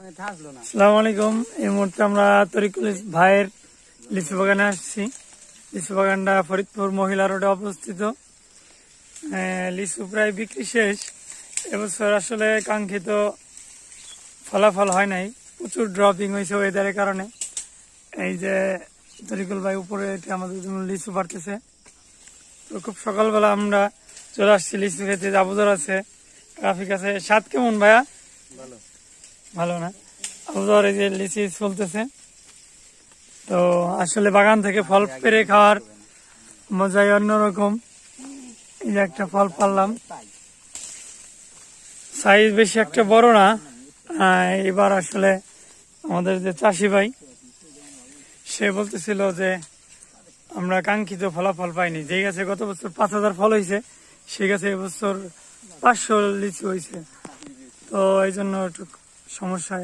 আসসালামু আলাইকুম। এই মুহূর্তে আমরা তরিকুল ভাইয়ের লিচু বাগানে আসছি। লিচু বাগানটা ফরিদপুর মহিলা রোডে অবস্থিত। লিচু প্রায় বিক্রি শেষ। এবছর আসলে কাঙ্ক্ষিত ফলাফল হয় নাই, প্রচুর ড্রপিং হয়েছে ওয়েদারের কারণে। এই যে তরিকুল ভাই উপরে আমাদের জন্য লিচু পারতেছে। তো খুব সকালবেলা আমরা চলে আসছি লিচু খেতে। আবুদর আছে, ট্রাফিক আছে। স্বাদ কেমন ভাইয়া? ভালো না? আবুদর এই যে লিচি চলতেছে। তো আসলে বাগান থেকে ফল পেরে খাওয়ার মজাই অন্যরকম। এই যে একটা ফল পারলাম, সাইজ বেশি একটা বড় না। এবার আসলে আমাদের যে চাষি ভাই, সে বলতেছিল যে আমরা কাঙ্ক্ষিত ফলাফল পাইনি। যে গাছে গত বছর 5,000 ফল হয়েছে, সে গাছে এবছর 500 লিচু হয়েছে। তো এই জন্য একটু সমস্যা।